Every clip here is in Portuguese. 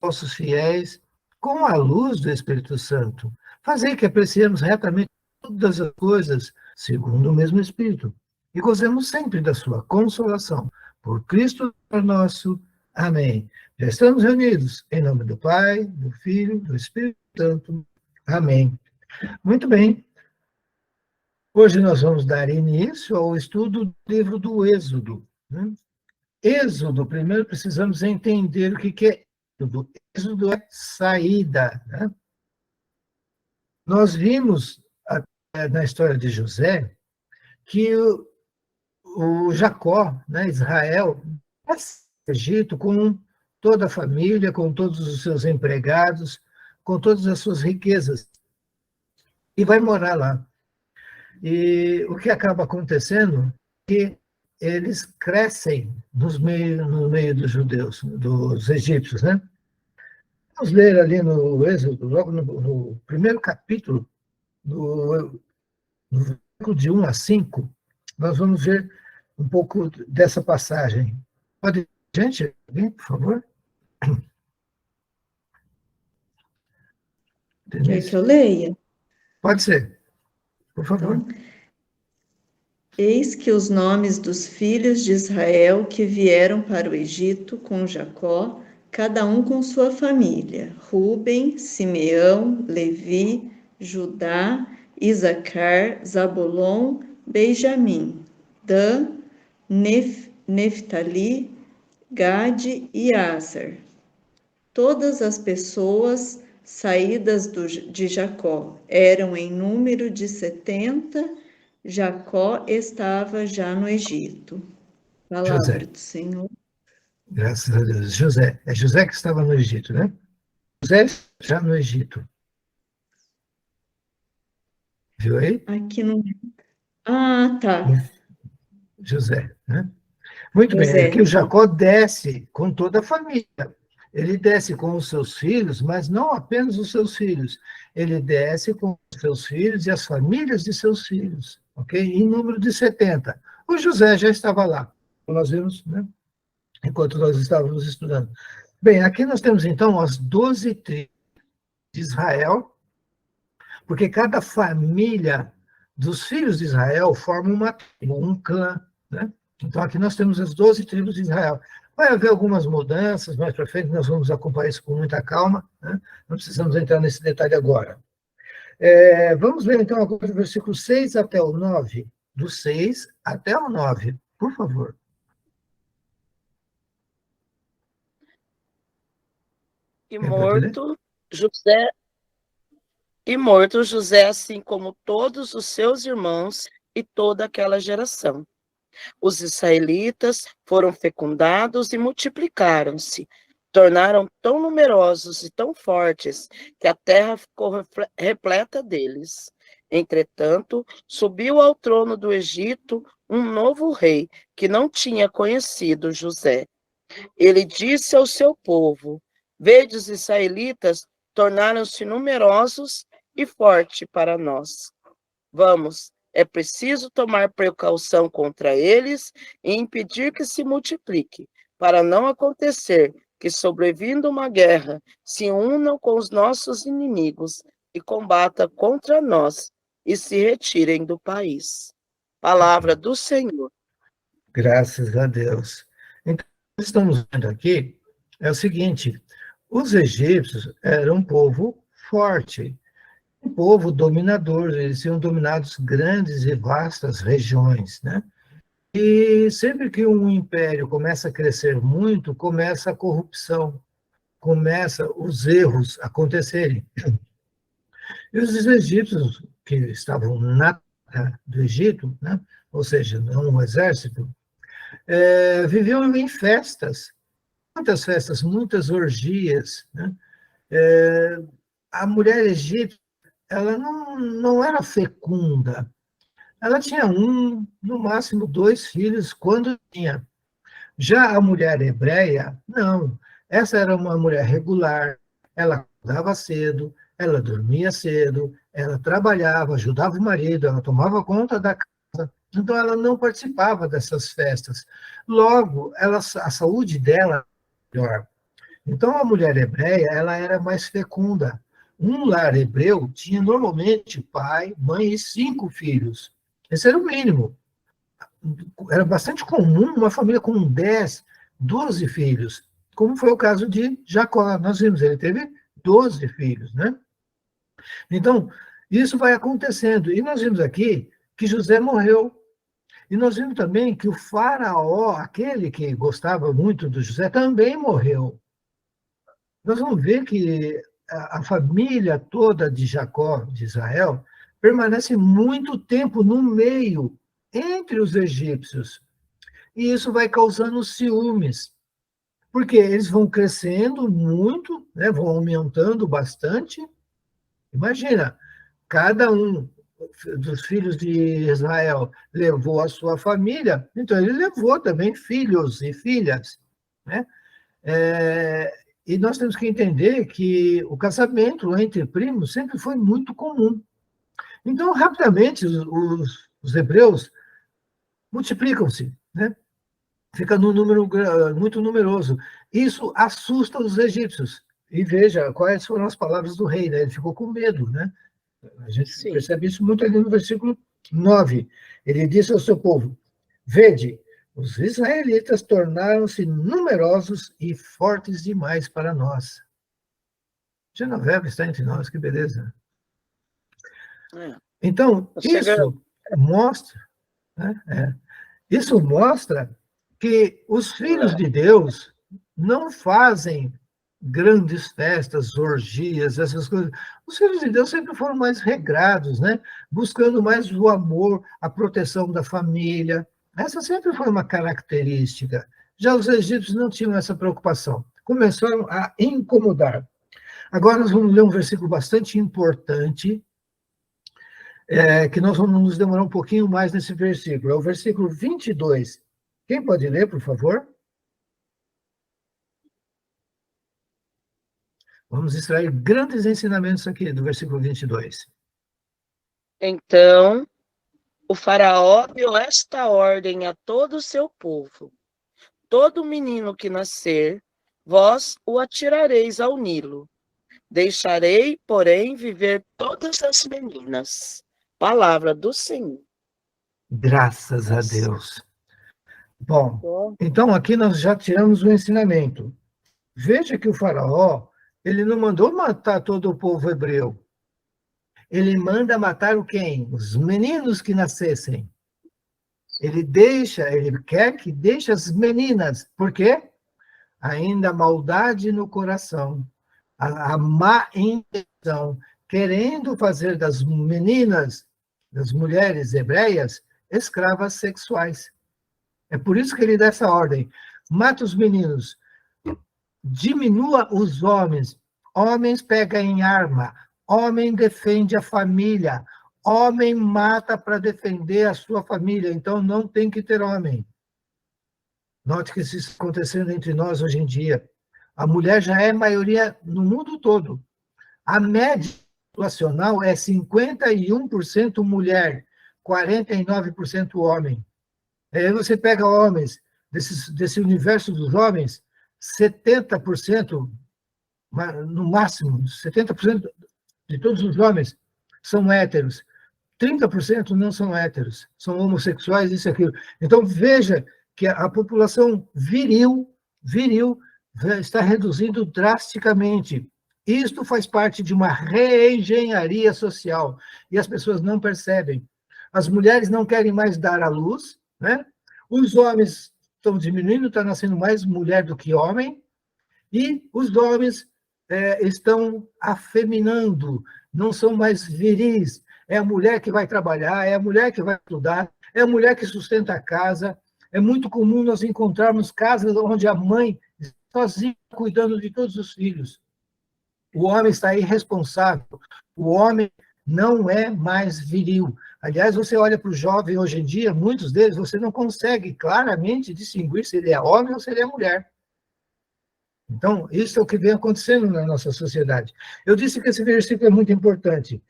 vossos fiéis com a luz do Espírito Santo. Fazei que apreciemos retamente todas as coisas, segundo o mesmo Espírito, e gozemos sempre da sua consolação. Por Cristo nosso. Amém. Já estamos reunidos em nome do Pai, do Filho, do Espírito Santo. Amém. Muito bem. Hoje nós vamos dar início ao estudo do livro do Êxodo. Êxodo, primeiro precisamos entender o que é êxodo. Êxodo é saída. Nós vimos na história de José que o Jacó, Israel, vai para o Egito com toda a família, com todos os seus empregados, com todas as suas riquezas, e vai morar lá. E o que acaba acontecendo é que eles crescem no meio dos judeus, dos egípcios, né? Vamos ler ali no Êxodo, logo no primeiro capítulo, no versículo de 1 a 5, nós vamos ver um pouco dessa passagem. Pode, gente, alguém, por favor? Quer que eu leia? Pode ser, por favor. Então, eis que os nomes dos filhos de Israel que vieram para o Egito com Jacó, cada um com sua família: Ruben, Simeão, Levi, Judá, Isacar, Zabulon, Benjamim, Dan, Neftali, Gade e Aser. Todas as pessoas saídas de Jacó eram em número de 70. Jacó estava já no Egito. Palavra José. do Senhor. Graças a Deus. José. É José que estava no Egito, né? José já no Egito. Viu aí? Aqui no... Ah, tá. José, né? Muito bem, José, aqui o então. Jacó desce com toda a família. Ele desce com os seus filhos, mas não apenas os seus filhos. Ele desce com os seus filhos e as famílias de seus filhos, ok? Em número de 70. O José já estava lá, como nós vimos, né? Enquanto nós estávamos estudando. Bem, aqui nós temos, então, as 12 tribos de Israel, porque cada família dos filhos de Israel forma uma tribo, um clã, né? Então, aqui nós temos as 12 tribos de Israel. Vai haver algumas mudanças, mais para frente nós vamos acompanhar isso com muita calma, né? Não precisamos entrar nesse detalhe agora. Vamos ler, então, agora do versículo 6 até o 9, do 6 até o 9, por favor. E morto José, assim como todos os seus irmãos e toda aquela geração. Os israelitas foram fecundados e multiplicaram-se, tornaram tão numerosos e tão fortes que a terra ficou repleta deles. Entretanto, subiu ao trono do Egito um novo rei que não tinha conhecido José. Ele disse ao seu povo: Vede, os israelitas tornaram-se numerosos e fortes para nós. Vamos, é preciso tomar precaução contra eles e impedir que se multiplique, para não acontecer que, sobrevindo uma guerra, se unam com os nossos inimigos e combatam contra nós e se retirem do país. Palavra do Senhor. Graças a Deus. Então, o que estamos vendo aqui é o seguinte: os egípcios eram um povo forte, um povo dominador, eles tinham dominado grandes e vastas regiões, né? E sempre que um império começa a crescer muito, começa a corrupção, começa os erros acontecerem. E os egípcios, que estavam na terra do Egito, né? Ou seja, não um exército, viviam em festas, muitas orgias, né? A mulher egípcia, ela não era fecunda, ela tinha no máximo 2 filhos, quando tinha. Já a mulher hebreia, não. Essa era uma mulher regular, ela acordava cedo, ela dormia cedo, ela trabalhava, ajudava o marido, ela tomava conta da casa, então ela não participava dessas festas. Logo, a saúde dela era melhor. Então, a mulher hebreia, ela era mais fecunda. Um lar hebreu tinha normalmente pai, mãe e 5 filhos. Esse era o mínimo. Era bastante comum uma família com 10, 12 filhos, como foi o caso de Jacó. Nós vimos, ele teve 12 filhos, né? Então, isso vai acontecendo. E nós vimos aqui que José morreu. E nós vimos também que o faraó, aquele que gostava muito do José, também morreu. Nós vamos ver que a família toda de Jacó, de Israel, permanece muito tempo no meio, entre os egípcios. E isso vai causando ciúmes, porque eles vão crescendo muito, né, vão aumentando bastante. Imagina, cada um dos filhos de Israel levou a sua família, então ele levou também filhos e filhas, né? E nós temos que entender que o casamento entre primos sempre foi muito comum. Então, rapidamente, os hebreus multiplicam-se, né? Fica num número muito numeroso. Isso assusta os egípcios. E veja quais foram as palavras do rei, né? Ele ficou com medo, né? A gente Sim. percebe isso muito ali no versículo 9. Ele disse ao seu povo: Vede, os israelitas tornaram-se numerosos e fortes demais para nós. Genoveva está entre nós, que beleza. Então, isso mostra, né? Isso mostra que os filhos de Deus não fazem grandes festas, orgias, essas coisas. Os filhos de Deus sempre foram mais regrados, né? Buscando mais o amor, a proteção da família. Essa sempre foi uma característica. Já os egípcios não tinham essa preocupação. Começaram a incomodar. Agora nós vamos ler um versículo bastante importante, que nós vamos nos demorar um pouquinho mais nesse versículo. É o versículo 22. Quem pode ler, por favor? Vamos extrair grandes ensinamentos aqui do versículo 22. Então, o faraó deu esta ordem a todo o seu povo: todo menino que nascer, vós o atirareis ao Nilo. Deixarei, porém, viver todas as meninas. Palavra do Senhor. Graças a Deus. Bom, então aqui nós já tiramos o ensinamento. Veja que o faraó, ele não mandou matar todo o povo hebreu. Ele manda matar o quem? Os meninos que nascessem. Ele quer que deixe as meninas. Por quê? Ainda a maldade no coração, a má intenção, querendo fazer das meninas, das mulheres hebreias, escravas sexuais. É por isso que ele dá essa ordem. Mata os meninos, diminua os homens. Homens pegam em arma, homem defende a família, homem mata para defender a sua família, então não tem que ter homem. Note que isso está acontecendo entre nós hoje em dia. A mulher já é maioria no mundo todo. A média populacional é 51% mulher, 49% homem. Aí você pega homens, desse universo dos homens, 70%, no máximo, 70% de todos os homens são héteros. 30% não são héteros, são homossexuais, isso e aquilo. Então, veja que a população viril está reduzindo drasticamente. Isto faz parte de uma reengenharia social, e as pessoas não percebem. As mulheres não querem mais dar à luz, né? Os homens estão diminuindo, está nascendo mais mulher do que homem, e os homens estão afeminando, não são mais viris. É a mulher que vai trabalhar, é a mulher que vai estudar, é a mulher que sustenta a casa. É muito comum nós encontrarmos casas onde a mãe está sozinha cuidando de todos os filhos. O homem está irresponsável, o homem não é mais viril. Aliás, você olha para o jovem hoje em dia, muitos deles, você não consegue claramente distinguir se ele é homem ou se ele é mulher. Então, isso é o que vem acontecendo na nossa sociedade. Eu disse que esse versículo é muito importante.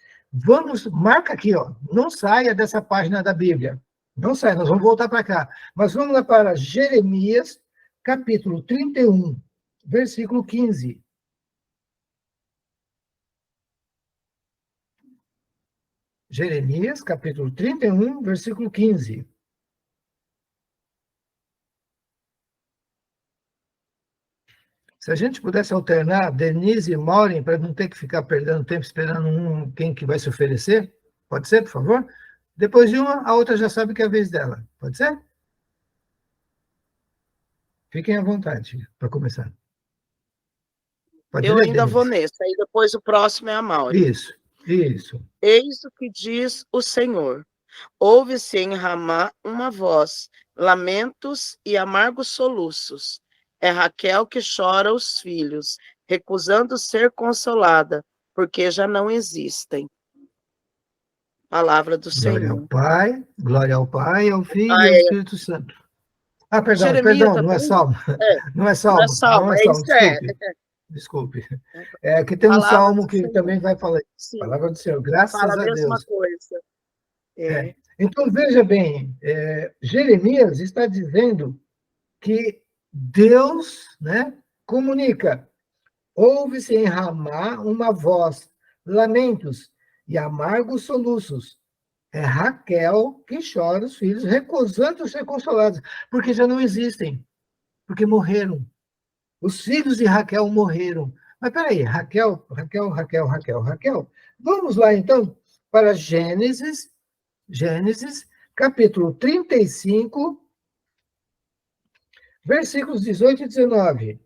Marca aqui, ó, não saia dessa página da Bíblia. Não saia, nós vamos voltar para cá. Mas vamos lá para Jeremias, capítulo 31. versículo 15. Jeremias, capítulo 31, versículo 15. Se a gente pudesse alternar Denise e Maureen, para não ter que ficar perdendo tempo esperando quem que vai se oferecer, pode ser, por favor? Depois de uma, a outra já sabe que é a vez dela. Pode ser? Fiquem à vontade para começar. Pode Eu ler, ainda vou Denise. nesse, aí depois o próximo é a Mauri. Isso, isso. Eis o que diz o Senhor. Ouve-se em Ramá uma voz, lamentos e amargos soluços. É Raquel que chora os filhos, recusando ser consolada, porque já não existem. Palavra do Senhor. Glória ao Pai, ao Filho e Ah, ao é. Espírito Santo. Ah, Jeremias não é também? Salmo. É, Não é não é Salmo, não salmo, é é Salmo, isso, é. desculpe. É que tem um Palavra Salmo do que Senhor. também vai falar. Sim, Palavra do Senhor, fala graças a a mesma Deus. coisa. É. É. Então, veja bem, Jeremias está dizendo que Deus, né, comunica. Ouve-se em Ramá uma voz, lamentos e amargos soluços. É Raquel que chora os filhos, recusando ser consolados, porque já não existem, porque morreram. Os filhos de Raquel morreram. Mas peraí, Raquel. Vamos lá, então, para Gênesis, capítulo 35, versículos 18 e 19.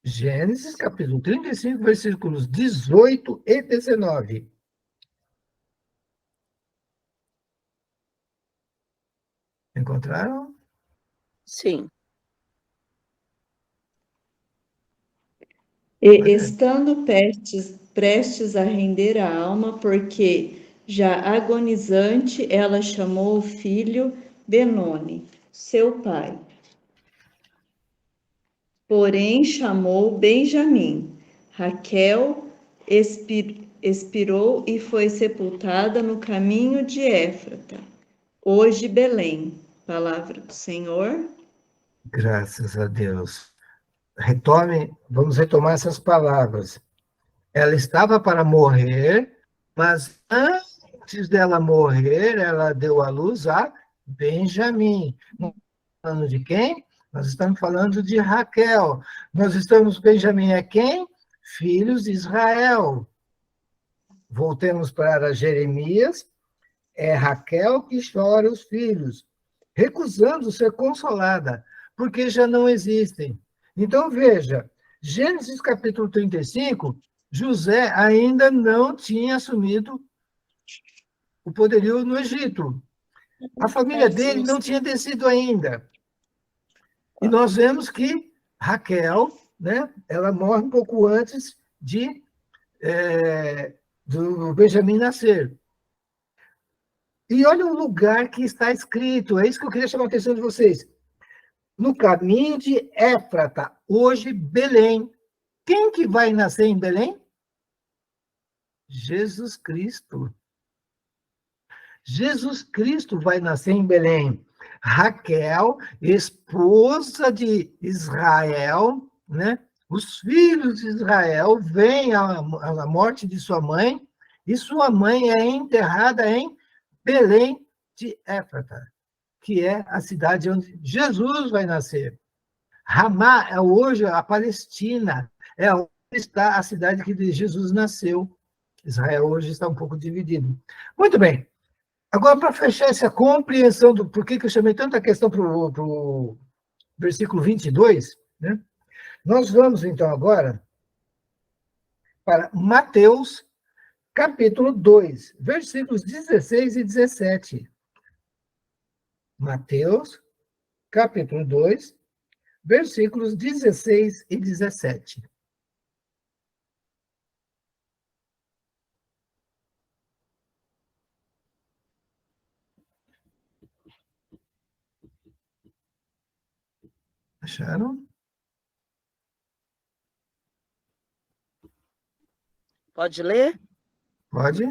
Gênesis, capítulo 35, versículos 18 e 19. Encontraram? Sim. E estando prestes a render a alma, porque já agonizante, ela chamou o filho Benoni, seu pai. Porém, chamou Benjamim. Raquel expirou e foi sepultada no caminho de Éfrata, hoje Belém. Palavra do Senhor. Graças a Deus. Vamos retomar essas palavras. Ela estava para morrer, mas antes dela morrer, ela deu à luz a Benjamim. Nós estamos falando de quem? Nós estamos falando de Raquel. Benjamim é quem? Filhos de Israel. Voltemos para Jeremias. É Raquel que chora os filhos, recusando ser consolada, porque já não existem. Então, veja, Gênesis capítulo 35, José ainda não tinha assumido o poderio no Egito. A família dele não tinha descido ainda. E nós vemos que Raquel, né, ela morre um pouco antes do Benjamim nascer. E olha o lugar que está escrito, é isso que eu queria chamar a atenção de vocês. No caminho de Éfrata, hoje Belém. Quem que vai nascer em Belém? Jesus Cristo. Jesus Cristo vai nascer em Belém. Raquel, esposa de Israel, né? Os filhos de Israel veem a morte de sua mãe, e sua mãe é enterrada em Belém de Éfrata, que é a cidade onde Jesus vai nascer. Ramá é hoje a Palestina, é onde está a cidade que Jesus nasceu. Israel hoje está um pouco dividido. Muito bem. Agora, para fechar essa compreensão do porquê que eu chamei tanta questão para o versículo 22, né? Nós vamos, então, agora para Mateus, capítulo 2, versículos 16 e 17. Mateus, capítulo 2, versículos 16 e 17. Acharam? Pode ler? Pode?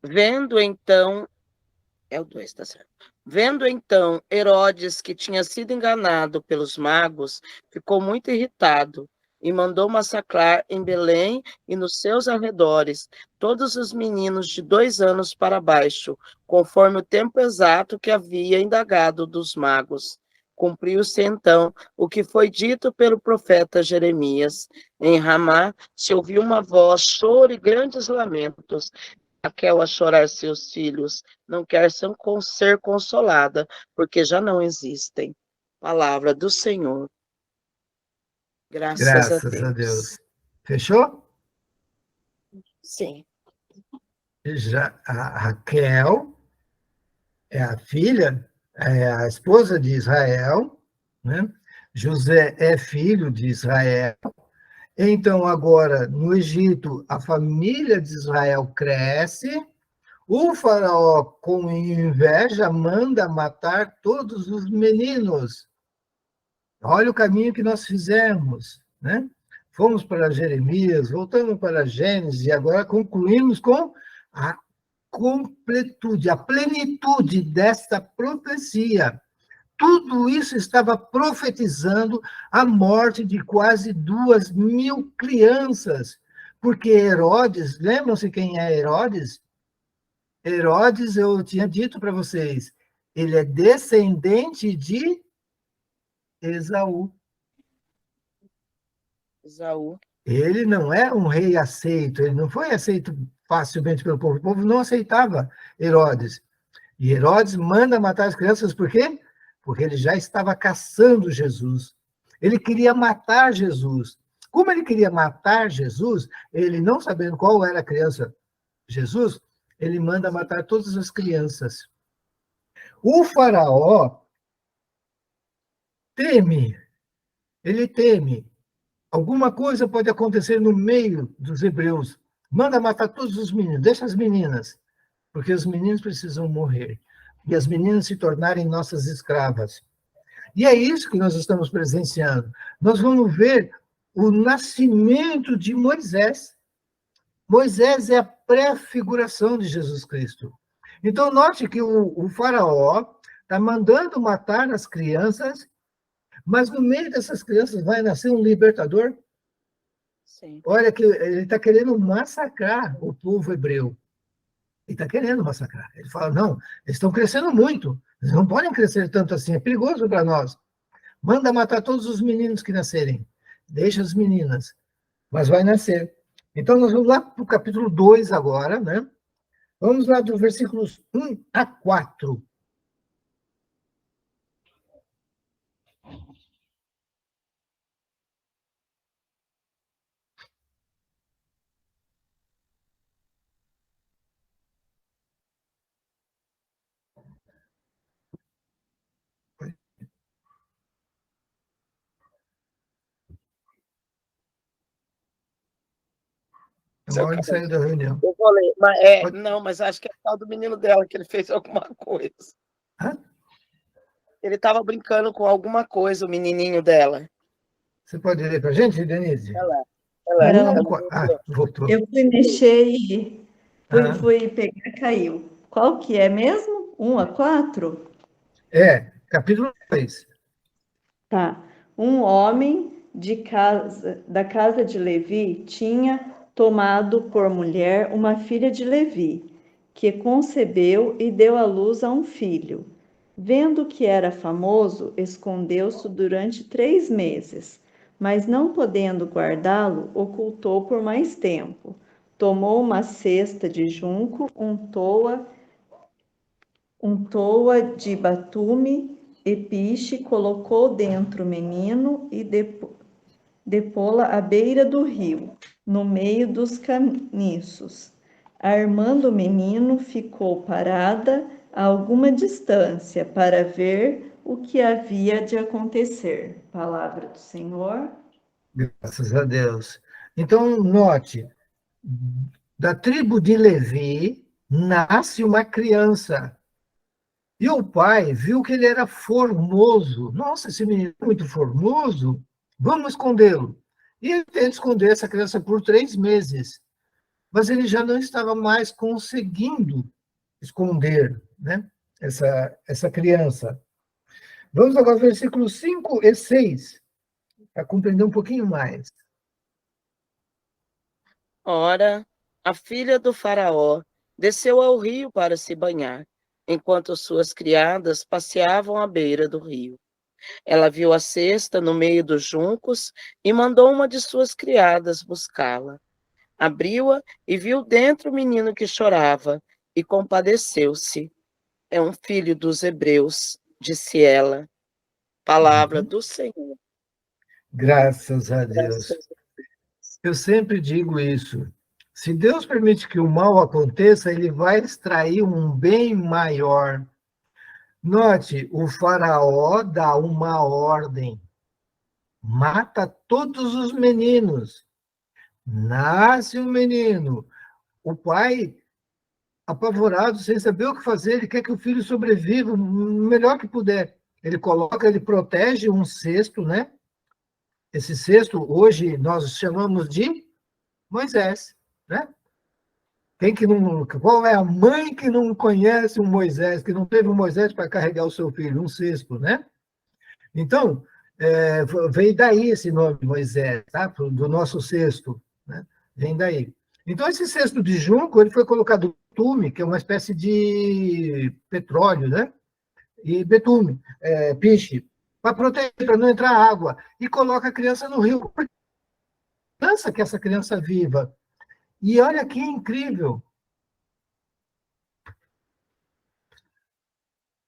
Vendo então É o 2, tá certo. Vendo então Herodes que tinha sido enganado pelos magos, ficou muito irritado e mandou massacrar em Belém e nos seus arredores todos os meninos de 2 anos para baixo, conforme o tempo exato que havia indagado dos magos. Cumpriu-se então o que foi dito pelo profeta Jeremias. Em Ramá se ouviu uma voz, choro e grandes lamentos. Raquel a chorar seus filhos, não quer ser consolada, porque já não existem. Palavra do Senhor. Graças a Graças a Deus. Deus. Fechou? Sim. Já a Raquel é a filha, é a esposa de Israel, né? José é filho de Israel. Então, agora, no Egito, a família de Israel cresce. O faraó, com inveja, manda matar todos os meninos. Olha o caminho que nós fizemos, né? Fomos para Jeremias, voltamos para Gênesis, e agora concluímos com a completude, a plenitude desta profecia. Tudo isso estava profetizando a morte de quase 2.000 crianças, porque Herodes, lembram-se quem é Herodes? Herodes, eu tinha dito para vocês, ele é descendente de Esaú. Esaú. Ele não é um rei aceito, ele não foi aceito facilmente pelo povo. O povo não aceitava Herodes. E Herodes manda matar as crianças por quê? Porque ele já estava caçando Jesus. Ele queria matar Jesus. Como ele queria matar Jesus, ele não sabendo qual era a criança Jesus, ele manda matar todas as crianças. O faraó teme, ele teme. Alguma coisa pode acontecer no meio dos hebreus. Manda matar todos os meninos, deixa as meninas, porque os meninos precisam morrer. E as meninas se tornarem nossas escravas. E é isso que nós estamos presenciando. Nós vamos ver o nascimento de Moisés. Moisés é a pré-figuração de Jesus Cristo. Então, note que o faraó está mandando matar as crianças, mas no meio dessas crianças vai nascer um libertador. Sim. Olha que ele está querendo massacrar o povo hebreu. Ele está querendo massacrar. Ele fala, não, eles estão crescendo muito. Eles não podem crescer tanto assim, é perigoso para nós. Manda matar todos os meninos que nascerem. Deixa as meninas. Mas vai nascer. Então, nós vamos lá para o capítulo 2 agora, né? Vamos lá dos versículos 1 a 4. É uma hora de sair da reunião. Eu vou ler, mas não, mas acho que é o tal do menino dela que ele fez alguma coisa. Hã? Ele estava brincando com alguma coisa, o menininho dela. Você pode ler para a gente, Denise? Ela, Voltou. Eu fui mexer e Ah. fui pegar, caiu. Qual que é mesmo? 1 a 4? Capítulo 2. Tá. Um homem da casa de Levi tinha tomado por mulher uma filha de Levi, que concebeu e deu à luz a um filho. Vendo que era famoso, escondeu-se durante 3 meses, mas não podendo guardá-lo, ocultou por mais tempo. Tomou uma cesta de junco, untou-a de batume e piche, colocou dentro o menino e depô-la à beira do rio, no meio dos caniços. Armando o menino, ficou parada a alguma distância para ver o que havia de acontecer. Palavra do Senhor. Graças a Deus. Então, note, da tribo de Levi nasce uma criança. E o pai viu que ele era formoso. Nossa, esse menino é muito formoso. Vamos escondê-lo. E ele tenta esconder essa criança por 3 meses. Mas ele já não estava mais conseguindo esconder, né? essa criança. Vamos agora ao versículos 5 e 6, para compreender um pouquinho mais. Ora, a filha do faraó desceu ao rio para se banhar, enquanto suas criadas passeavam à beira do rio. Ela viu a cesta no meio dos juncos e mandou uma de suas criadas buscá-la. Abriu-a e viu dentro o menino que chorava e compadeceu-se. É um filho dos hebreus, disse ela. Palavra do Senhor. Graças a Graças Deus. a Deus. Eu sempre digo isso. Se Deus permite que o mal aconteça, ele vai extrair um bem maior. Note, o faraó dá uma ordem: mata todos os meninos. Nasce um menino. O pai, apavorado, sem saber o que fazer, ele quer que o filho sobreviva o melhor que puder. Ele protege um cesto, né? Esse cesto, hoje, nós chamamos de Moisés, né? Qual é a mãe que não conhece um Moisés, que não teve um Moisés para carregar o seu filho, um cesto, né? Então, veio daí esse nome, Moisés, tá? Do nosso cesto, né? Vem daí. Então, esse cesto de junco, ele foi colocado betume, que é uma espécie de petróleo, né? E betume, piche, para proteger, para não entrar água. E coloca a criança no rio. Pensa que essa criança viva. E olha que incrível.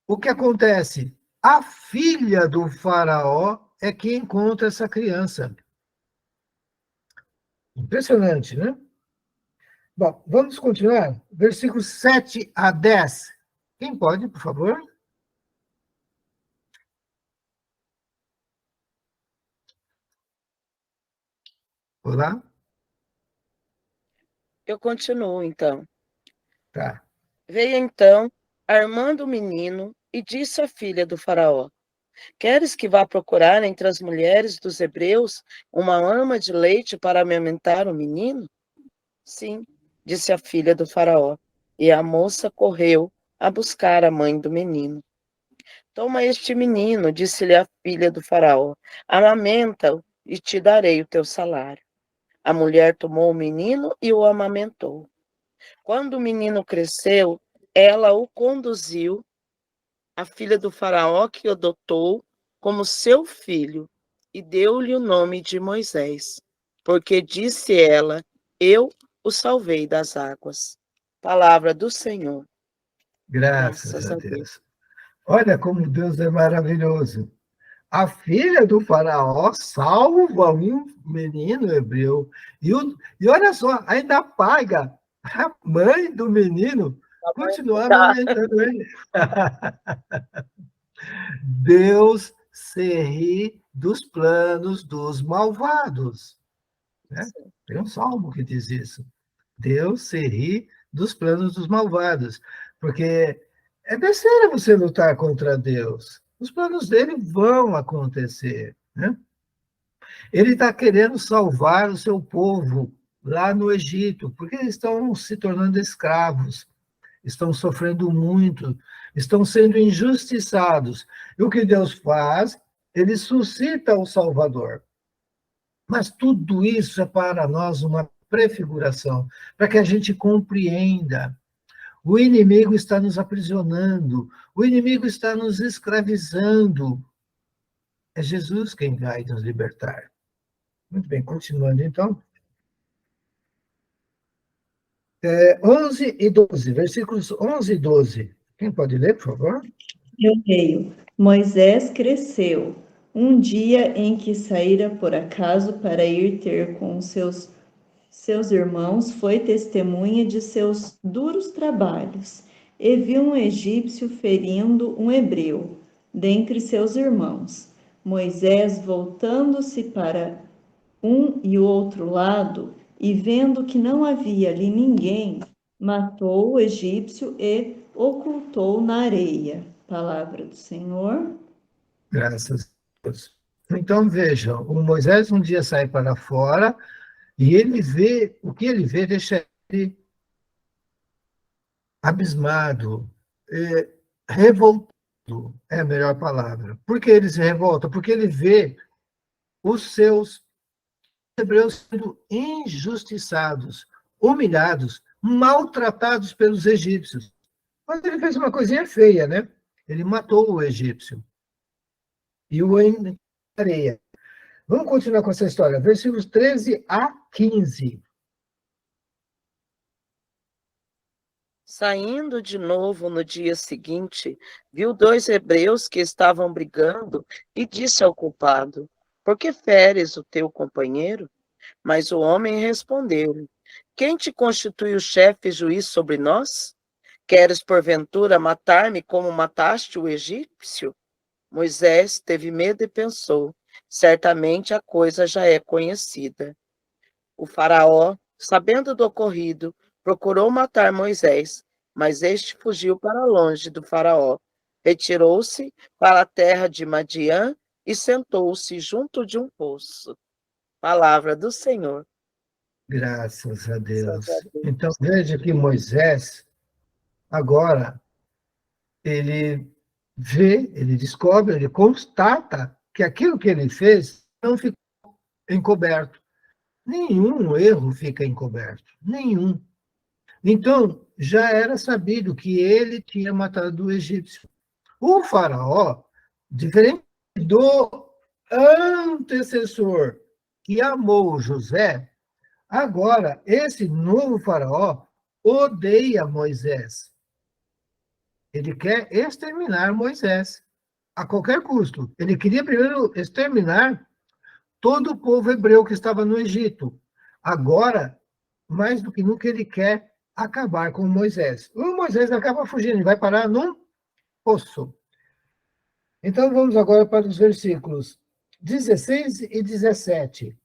O que acontece? A filha do faraó é que encontra essa criança. Impressionante, né? Bom, vamos continuar? Versículos 7 a 10. Quem pode, por favor? Olá? Eu continuo, então. Tá. Veio então a irmã do menino e disse à filha do faraó: Queres que vá procurar entre as mulheres dos hebreus uma ama de leite para amamentar o menino? Sim, disse a filha do faraó. E a moça correu a buscar a mãe do menino. Toma este menino, disse-lhe a filha do faraó, amamenta-o e te darei o teu salário. A mulher tomou o menino e o amamentou. Quando o menino cresceu, ela o conduziu, a filha do faraó que o adotou como seu filho, e deu-lhe o nome de Moisés, porque disse ela: Eu o salvei das águas. Palavra do Senhor. Graças Graças a a Deus. Deus. Olha como Deus é maravilhoso. A filha do faraó salva um menino hebreu. E olha só, ainda paga a mãe do menino continuar Tá. amamentando ele. Deus se ri dos planos dos malvados. Né? Tem um salmo que diz isso. Deus se ri dos planos dos malvados. Porque é besteira você lutar contra Deus. Os planos dele vão acontecer. Né? Ele está querendo salvar o seu povo lá no Egito, porque eles estão se tornando escravos, estão sofrendo muito, estão sendo injustiçados. E o que Deus faz? Ele suscita o Salvador. Mas tudo isso é para nós uma prefiguração, para que a gente compreenda. O inimigo está nos aprisionando, o inimigo está nos escravizando. É Jesus quem vai nos libertar. Muito bem, continuando então. 11 e 12, versículos 11 e 12. Quem pode ler, por favor? Eu leio. Moisés cresceu. Um dia em que saíra por acaso para ir ter com seus irmãos, foi testemunha de seus duros trabalhos, e viu um egípcio ferindo um hebreu, dentre seus irmãos. Moisés, voltando-se para um e outro lado, e vendo que não havia ali ninguém, matou o egípcio e ocultou na areia. Palavra do Senhor. Graças a Deus. Então, vejam, o Moisés um dia sai para fora e ele vê, o que ele vê deixa ele abismado. revoltado, é a melhor palavra. Por que ele se revolta? Porque ele vê os seus hebreus sendo injustiçados, humilhados, maltratados pelos egípcios. Mas ele fez uma coisinha feia, né? Ele matou o egípcio e o em areia. Vamos continuar com essa história. Versículos 13 a 15. Saindo de novo no dia seguinte, viu 2 hebreus que estavam brigando e disse ao culpado: Por que feres o teu companheiro? Mas o homem respondeu-lhe: Quem te constitui o chefe e juiz sobre nós? Queres porventura matar-me como mataste o egípcio? Moisés teve medo e pensou: Certamente a coisa já é conhecida. O faraó, sabendo do ocorrido, procurou matar Moisés, mas este fugiu para longe do faraó. Retirou-se para a terra de Madiã e sentou-se junto de um poço. Palavra do Senhor. Graças a Graças a Deus. Então, Deus. veja que Moisés, agora, ele vê, ele descobre, ele constata que aquilo que ele fez não ficou encoberto. Nenhum erro fica encoberto, nenhum. Então, já era sabido que ele tinha matado o egípcio. O faraó, diferente do antecessor que amou José, agora esse novo faraó odeia Moisés. Ele quer exterminar Moisés a qualquer custo. Ele queria primeiro exterminar todo o povo hebreu que estava no Egito. Agora, mais do que nunca, ele quer acabar com Moisés. O Moisés acaba fugindo e vai parar num poço. Então, vamos agora para os versículos 16 e 17.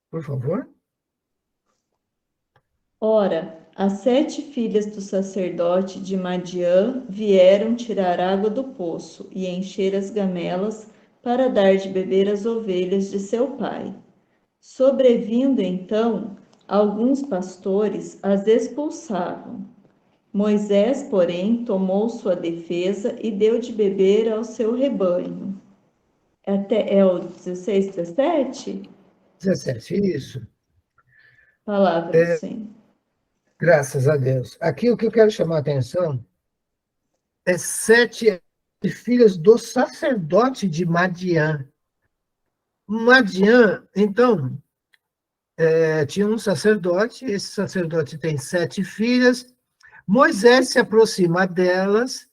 Por favor. Ora, as 7 filhas do sacerdote de Madiã vieram tirar água do poço e encher as gamelas para dar de beber às ovelhas de seu pai. Sobrevindo então, alguns pastores as expulsavam. Moisés, porém, tomou sua defesa e deu de beber ao seu rebanho. É o 16, 17? 17, isso. Palavra do Senhor. Graças a Deus. Aqui o que eu quero chamar a atenção é 7 filhas do sacerdote de Madiã. Madiã, então, tinha um sacerdote, esse sacerdote tem 7 filhas, Moisés se aproxima delas,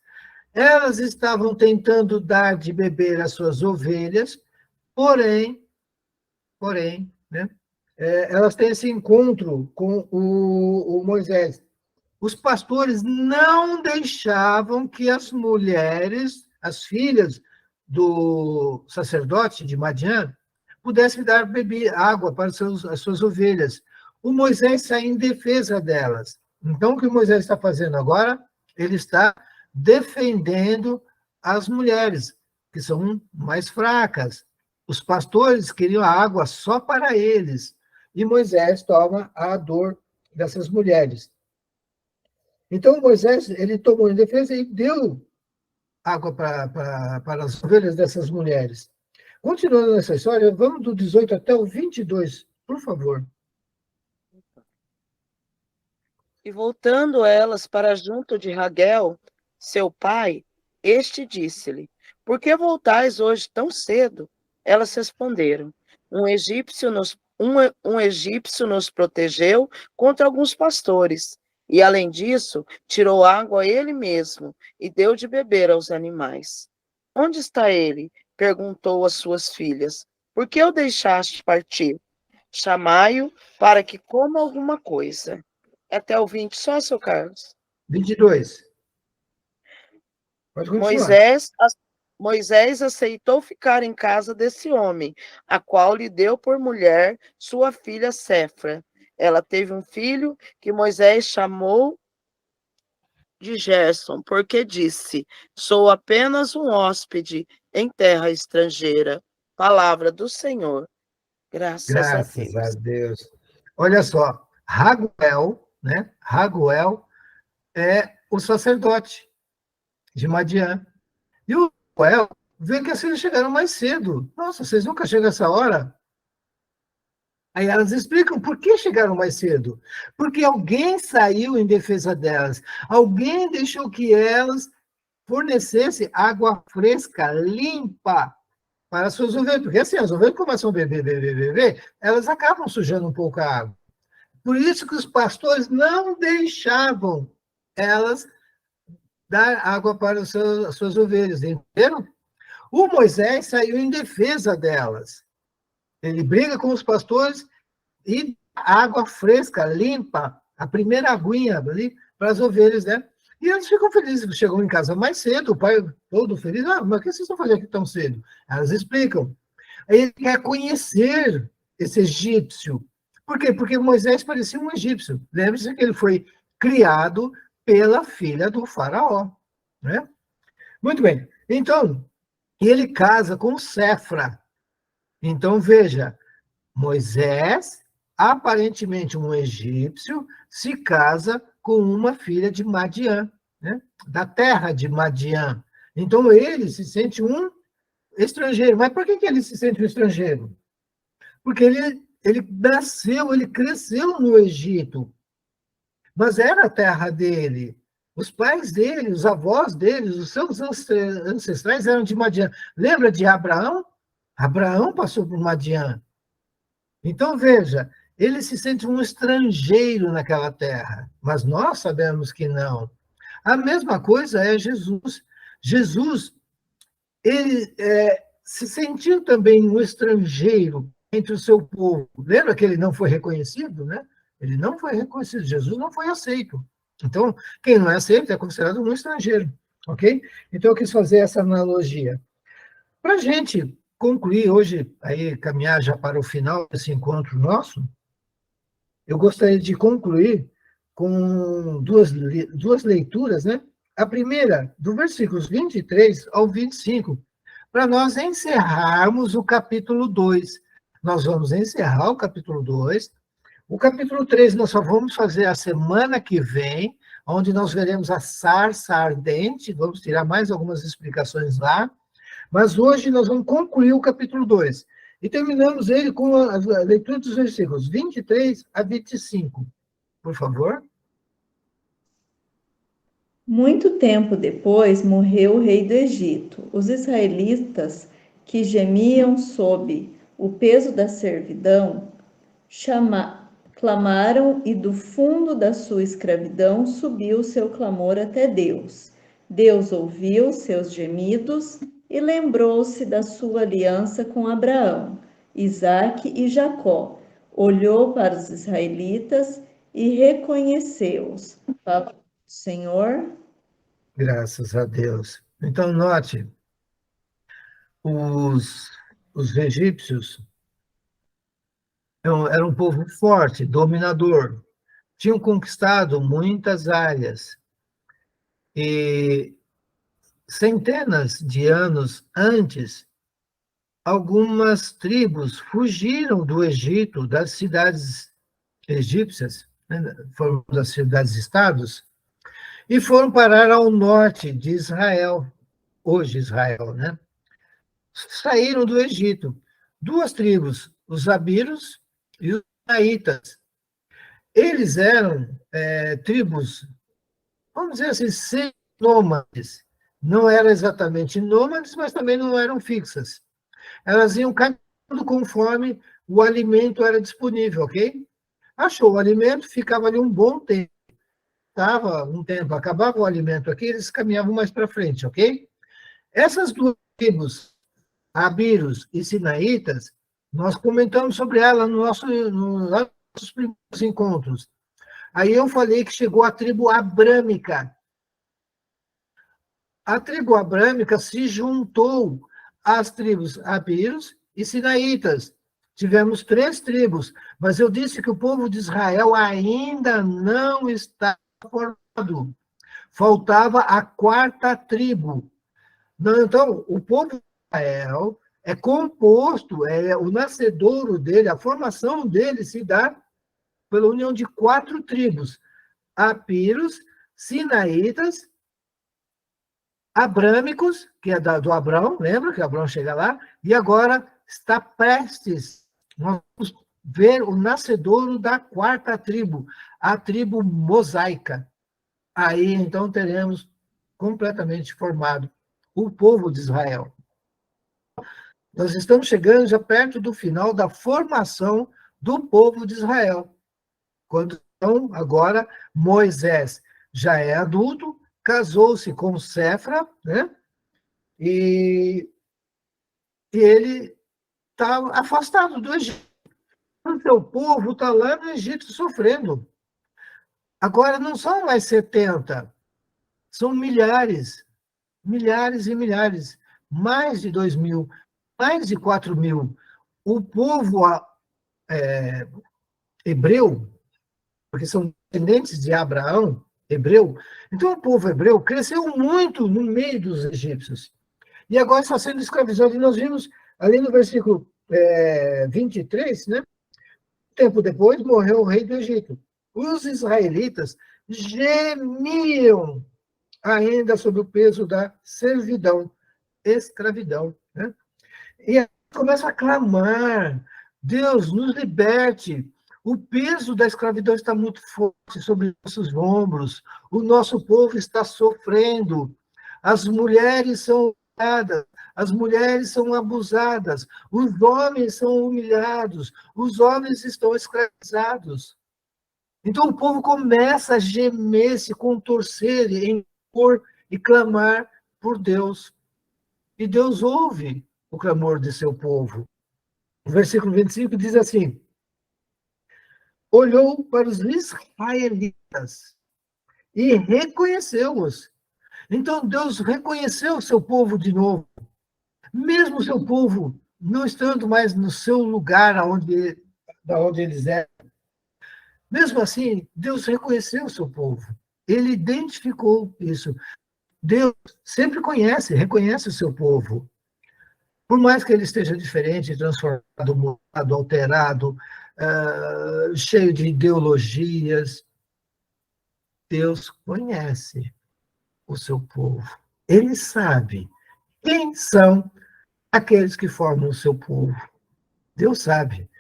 elas estavam tentando dar de beber às suas ovelhas, porém, né, elas têm esse encontro com o Moisés. Os pastores não deixavam que as mulheres, as filhas do sacerdote de Madiã, pudessem dar água para as suas ovelhas. O Moisés sai em defesa delas. Então, o que o Moisés está fazendo agora? Ele está defendendo as mulheres, que são mais fracas. Os pastores queriam a água só para eles, e Moisés toma a dor dessas mulheres. Então, Moisés, ele tomou em defesa e deu água para as ovelhas dessas mulheres. Continuando nessa história, vamos do 18 até o 22, por favor. E voltando elas para junto de Raguel, seu pai, este disse-lhe: Por que voltais hoje tão cedo? Elas responderam: um egípcio nos protegeu contra alguns pastores, e além disso, tirou água ele mesmo e deu de beber aos animais. Onde está ele? Perguntou às suas filhas. Por que o deixaste partir? Chamai-o para que coma alguma coisa. Até o 20, só, seu Carlos. 22. Pode continuar. Moisés aceitou ficar em casa desse homem, a qual lhe deu por mulher sua filha Séfora. Ela teve um filho que Moisés chamou de Gerson, porque disse: Sou apenas um hóspede em terra estrangeira. Palavra do Senhor. Graças a Graças a Deus. Deus. Olha só, Raguel, né? Raguel é o sacerdote. de Madiã. E o Samuel vê que as filhas chegaram mais cedo. Nossa, vocês nunca chegam essa hora? Aí elas explicam por que chegaram mais cedo. Porque alguém saiu em defesa delas. Alguém deixou que elas fornecessem água fresca, limpa, para as suas ovelhas. Porque assim, as ovelhas começam a beber, elas acabam sujando um pouco a água. Por isso que os pastores não deixavam elas dar água para as suas ovelhas, entenderam? O Moisés saiu em defesa delas. Ele briga com os pastores e água fresca, limpa, a primeira aguinha ali para as ovelhas, né? E eles ficam felizes, chegam em casa mais cedo, o pai todo feliz, mas o que vocês estão fazendo aqui tão cedo? Elas explicam. Ele quer conhecer esse egípcio. Por quê? Porque Moisés parecia um egípcio. Lembre-se que ele foi criado pela filha do faraó, né? Muito bem. Então, ele casa com Séfora. Então, veja, Moisés, aparentemente um egípcio, se casa com uma filha de Madiã, né? Da terra de Madiã. Então, ele se sente um estrangeiro. Mas por que ele se sente um estrangeiro? Porque ele nasceu, ele cresceu no Egito, mas era a terra dele. Os pais dele, os avós dele, os seus ancestrais eram de Madiã. Lembra de Abraão? Abraão passou por Madiã. Então, veja, ele se sente um estrangeiro naquela terra, mas nós sabemos que não. A mesma coisa é Jesus. Jesus, ele se sentiu também um estrangeiro entre o seu povo. Lembra que ele não foi reconhecido, né? Ele não foi reconhecido, Jesus não foi aceito. Então, quem não é aceito é considerado um estrangeiro, ok? Então, eu quis fazer essa analogia. Para a gente concluir hoje, aí caminhar já para o final desse encontro nosso, eu gostaria de concluir com duas leituras, né? A primeira, do versículos 23 ao 25, para nós encerrarmos o capítulo 2. Nós vamos encerrar o capítulo 2. O capítulo 3 nós só vamos fazer a semana que vem, onde nós veremos a sarça ardente, vamos tirar mais algumas explicações lá, mas hoje nós vamos concluir o capítulo 2. E terminamos ele com a leitura dos versículos 23 a 25. Por favor. Muito tempo depois morreu o rei do Egito. Os israelitas, que gemiam sob o peso da servidão, clamaram, e do fundo da sua escravidão subiu o seu clamor até Deus. Deus ouviu seus gemidos e lembrou-se da sua aliança com Abraão, Isaque e Jacó. Olhou para os israelitas e reconheceu-os. Palavra do Senhor. Graças a Deus. Então, note, os egípcios eram um povo forte, dominador. Tinham conquistado muitas áreas. E centenas de anos antes, algumas tribos fugiram do Egito, das cidades egípcias, né, foram das cidades-estados, e foram parar ao norte de Israel, hoje Israel, né? Saíram do Egito. Duas tribos, os Abiros e os Israelitas. Eles eram tribos, vamos dizer assim, semi-nômades. Não eram exatamente nômades, mas também não eram fixas. Elas iam caminhando conforme o alimento era disponível, ok? Achou o alimento, ficava ali um bom tempo. Estava um tempo, acabava o alimento aqui, eles caminhavam mais para frente, ok? Essas duas tribos, Abiros e Sinaítas, nós comentamos sobre ela nos nossos primeiros encontros. Aí eu falei que chegou a tribo abrâmica. A tribo abrâmica se juntou às tribos Abiros e Sinaítas. Tivemos 3 tribos, mas eu disse que o povo de Israel ainda não está formado. Faltava a 4ª tribo. Então, o povo de Israel é composto, o nascedouro dele, a formação dele se dá pela união de 4 tribos: Abiros, Sinaítas, abrâmicos, que é do Abrão, lembra que Abrão chega lá, e agora está prestes, nós vamos ver o nascedouro da quarta tribo, a tribo mosaica. Aí, então, teremos completamente formado o povo de Israel. Nós estamos chegando já perto do final da formação do povo de Israel. Quando, então, agora, Moisés já é adulto, casou-se com Séfora, né? E ele está afastado do Egito. O seu povo está lá no Egito sofrendo. Agora não são mais 70, são milhares, milhares e milhares, mais de 2.000, mais de 4.000. O povo hebreu, porque são descendentes de Abraão, hebreu, então o povo hebreu cresceu muito no meio dos egípcios. E agora está sendo escravizado. E nós vimos ali no versículo 23, né? Tempo depois morreu o rei do Egito. Os israelitas gemiam ainda sob o peso da servidão, escravidão. Né? E aí começa a clamar: Deus, nos liberte. O peso da escravidão está muito forte sobre nossos ombros. O nosso povo está sofrendo. As mulheres são humilhadas, as mulheres são abusadas, os homens são humilhados, os homens estão escravizados. Então o povo começa a gemer, se contorcer, impor e clamar por Deus. E Deus ouve o clamor de seu povo. O versículo 25 diz assim: olhou para os israelitas e reconheceu-os. Então Deus reconheceu o seu povo de novo. Mesmo o seu povo não estando mais no seu lugar da onde eles eram. Mesmo assim, Deus reconheceu o seu povo. Ele identificou isso. Deus sempre reconhece o seu povo. Por mais que ele esteja diferente, transformado, mudado, alterado, cheio de ideologias, Deus conhece o seu povo. Ele sabe quem são aqueles que formam o seu povo. Deus sabe.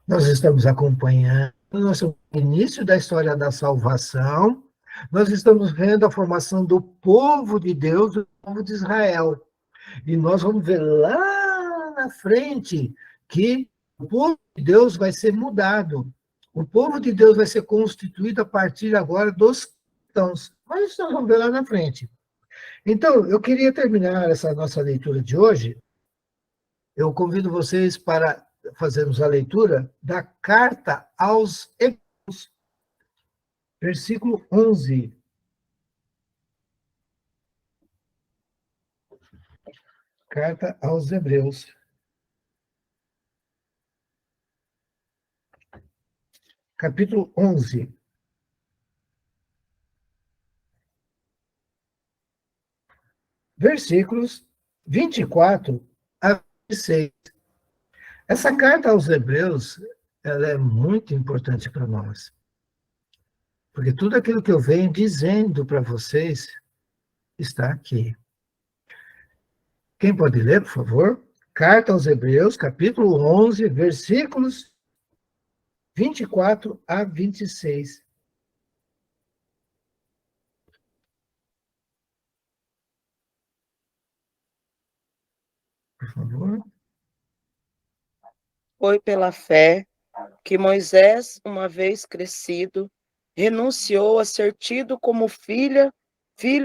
Nós estamos acompanhando o nosso início da história da salvação, nós estamos vendo a formação do povo de Deus, do povo de Israel. E nós vamos ver lá na frente que o povo de Deus vai ser mudado. O povo de Deus vai ser constituído a partir agora dos cristãos. Mas isso nós vamos ver lá na frente. Então, eu queria terminar essa nossa leitura de hoje. Eu convido vocês para fazermos a leitura da carta aos Hebreus, versículo 11. Carta aos Hebreus. Capítulo 11. Versículos 24 a 26. Essa carta aos Hebreus, ela é muito importante para nós. Porque tudo aquilo que eu venho dizendo para vocês está aqui. Quem pode ler, por favor? Carta aos Hebreus, capítulo 11, versículos 24 a 26. Por favor. Foi pela fé que Moisés, uma vez crescido, renunciou a ser tido como filho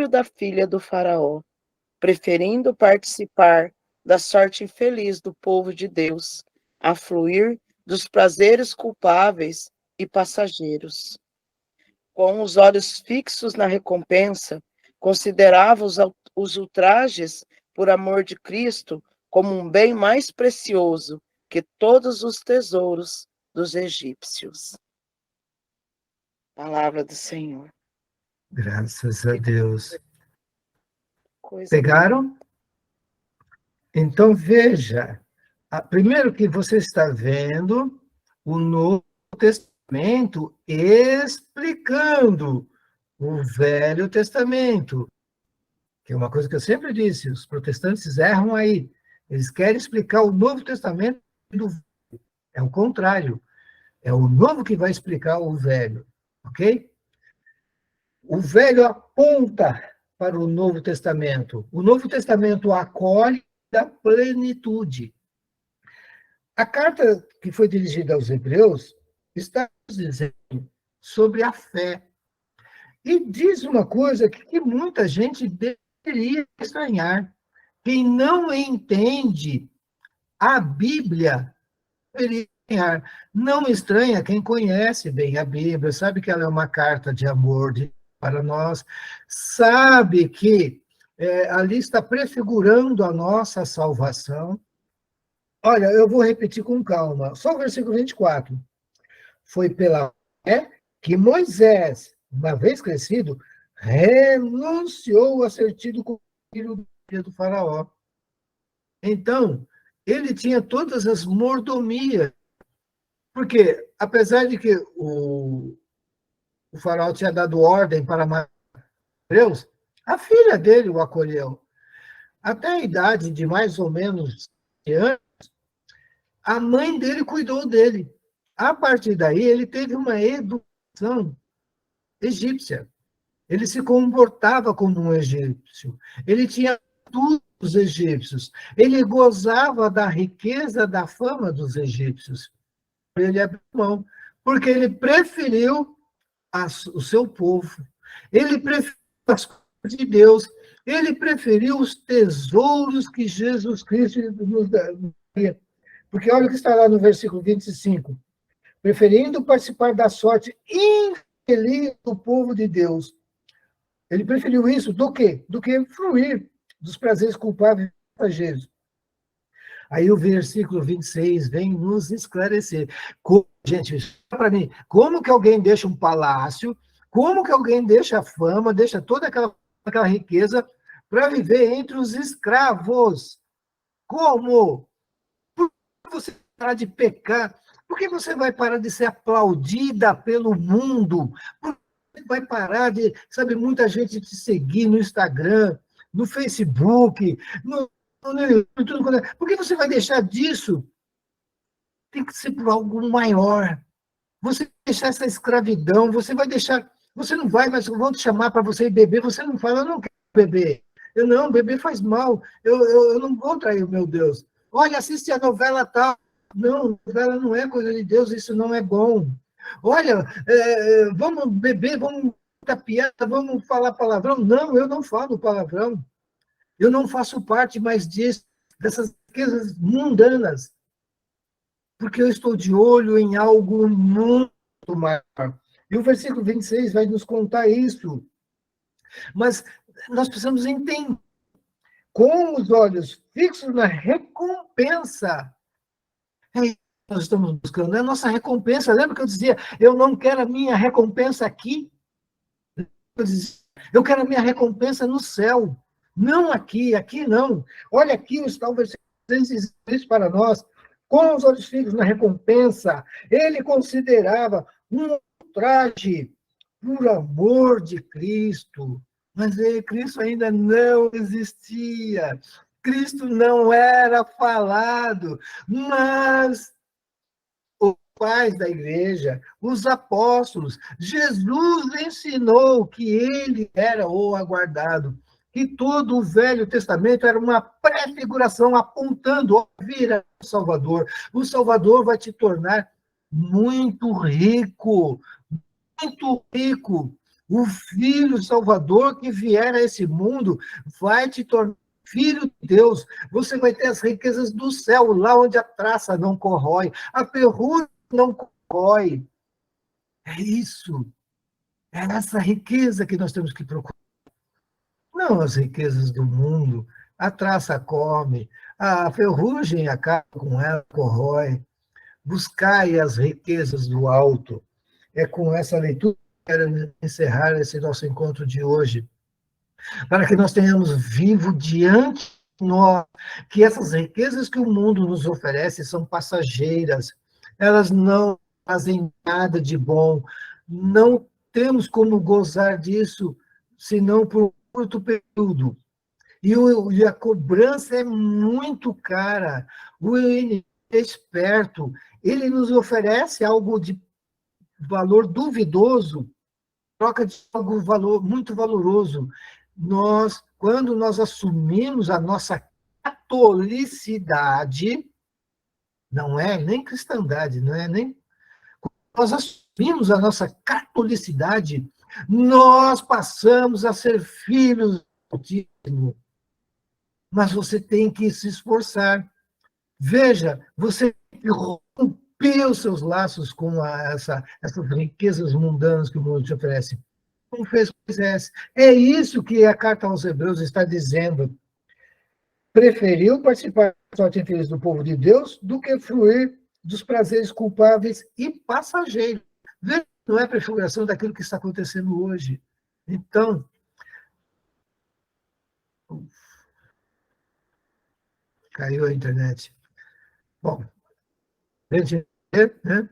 da filha do faraó, preferindo participar da sorte infeliz do povo de Deus, a fluir dos prazeres culpáveis e passageiros. Com os olhos fixos na recompensa, considerava os ultrajes por amor de Cristo como um bem mais precioso que todos os tesouros dos egípcios. Palavra do Senhor. Graças a Deus. Coisa Pegaram? boa. Então, veja. Primeiro que você está vendo o Novo Testamento explicando o Velho Testamento. que é uma coisa que eu sempre disse, os protestantes erram aí. Eles querem explicar o Novo Testamento do Velho. É o contrário. É o Novo que vai explicar o Velho, ok? O Velho aponta para o Novo Testamento. O Novo Testamento acolhe da plenitude. A carta que foi dirigida aos Hebreus está dizendo sobre a fé. E diz uma coisa que muita gente deveria estranhar. Quem não entende a Bíblia deveria estranhar. Não estranha quem conhece bem a Bíblia, sabe que ela é uma carta de amor para nós, sabe que ali está prefigurando a nossa salvação. Olha, eu vou repetir com calma, só o versículo 24. Foi pela fé que Moisés, uma vez crescido, renunciou a ser tido como filho do faraó. Então, ele tinha todas as mordomias, porque, apesar de que o faraó tinha dado ordem para matar Deus, a filha dele o acolheu. Até a idade de mais ou menos 100 anos, a mãe dele cuidou dele. A partir daí, ele teve uma educação egípcia. Ele se comportava como um egípcio. Ele tinha tudo dos egípcios. Ele gozava da riqueza, da fama dos egípcios. Ele abriu mão, porque ele preferiu o seu povo. Ele preferiu as coisas de Deus. Ele preferiu os tesouros que Jesus Cristo nos daria. Porque olha o que está lá no versículo 25. Preferindo participar da sorte infeliz do povo de Deus. Ele preferiu isso do quê? Do que fruir dos prazeres culpáveis e passageiros. Aí o versículo 26 vem nos esclarecer. Gente, para mim, como que alguém deixa um palácio, como que alguém deixa a fama, deixa toda aquela riqueza para viver entre os escravos? Como? Por que você parar de pecar? Por que você vai parar de ser aplaudida pelo mundo? Por que vai parar de, sabe, muita gente te seguir no Instagram, no Facebook, no YouTube? Por que você vai deixar disso? Tem que ser por algo maior. Você vai deixar essa escravidão, você vai deixar. Você não vai, mas vão te chamar para você ir beber, você não fala, eu não quero beber. Eu não, beber faz mal. Eu não vou trair, meu Deus. Olha, assiste a novela tal. Não, novela não é coisa de Deus, isso não é bom. Olha, vamos beber, vamos dar piada, vamos falar palavrão. Não, eu não falo palavrão. Eu não faço parte mais disso, dessas riquezas mundanas, porque eu estou de olho em algo muito maior. E o versículo 26 vai nos contar isso. Mas nós precisamos entender, com os olhos fixos na recompensa. É isso que nós estamos buscando, é a nossa recompensa. Lembra que eu dizia, eu não quero a minha recompensa aqui? Eu quero a minha recompensa no céu. Não aqui, aqui não. Olha aqui está o versículo 26 para nós. Com os olhos fixos na recompensa, ele considerava um traje por amor de Cristo. Mas Cristo ainda não existia. Cristo não era falado, mas os pais da igreja, os apóstolos, Jesus ensinou que ele era o aguardado, que todo o Velho Testamento era uma prefiguração apontando a vir o Salvador. O Salvador vai te tornar muito rico, muito rico. O Filho Salvador que vier a esse mundo vai te tornar filho de Deus. Você vai ter as riquezas do céu, lá onde a traça não corrói, a ferrugem não corrói. É isso. É essa riqueza que nós temos que procurar. Não as riquezas do mundo. A traça come, a ferrugem acaba com ela, corrói. Buscai as riquezas do alto. É com essa leitura que eu quero encerrar esse nosso encontro de hoje, para que nós tenhamos vivo diante de nós que essas riquezas que o mundo nos oferece são passageiras, elas não fazem nada de bom, não temos como gozar disso, senão por um curto período. E a cobrança é muito cara. O INPE é esperto, ele nos oferece algo de valor duvidoso, troca de algo muito valoroso. Quando nós assumimos a nossa catolicidade, não é nem cristandade, não é nem. Nós assumimos a nossa catolicidade, nós passamos a ser filhos do Altíssimo. Mas você tem que se esforçar. Veja, você tem que romper os seus laços com essas riquezas mundanas que o mundo te oferece. Como fez Moisés. É isso que a carta aos Hebreus está dizendo. Preferiu participar das sorte feliz do povo de Deus do que fruir dos prazeres culpáveis e passageiros. Veja, não é prefiguração daquilo que está acontecendo hoje. Então, caiu a internet. Bom, gente, né?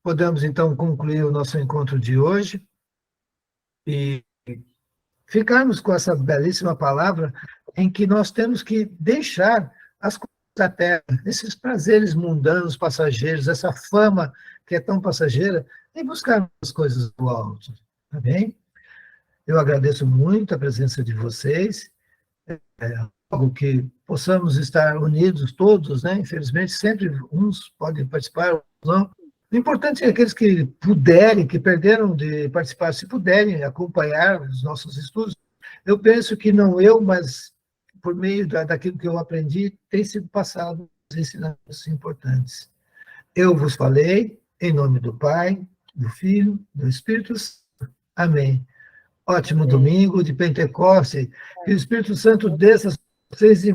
Podemos, então, concluir o nosso encontro de hoje e ficarmos com essa belíssima palavra em que nós temos que deixar as coisas da terra, esses prazeres mundanos, passageiros, essa fama que é tão passageira, e buscar as coisas do alto. Tá bem? Eu agradeço muito a presença de vocês, algo que possamos estar unidos todos, né? Infelizmente, sempre uns podem participar, outros não. O importante é aqueles que puderem, que perderam de participar, se puderem acompanhar os nossos estudos. Eu penso que não eu, mas por meio daquilo que eu aprendi, tem sido passado os ensinamentos importantes. Eu vos falei, em nome do Pai, do Filho, do Espírito Santo. Amém. Ótimo domingo de Pentecostes. Que o Espírito Santo desça a vocês e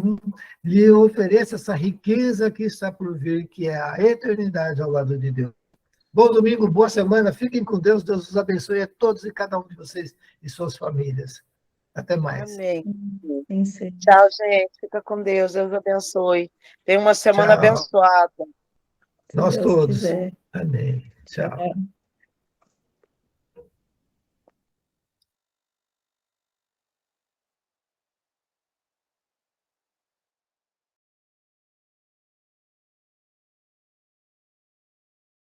lhe ofereça essa riqueza que está por vir, que é a eternidade ao lado de Deus. Bom domingo, boa semana. Fiquem com Deus. Deus os abençoe a todos e cada um de vocês e suas famílias. Até mais. Amém. Tchau, gente. Fica com Deus. Deus abençoe. Tenha uma semana abençoada. Nós todos. Amém. Tchau.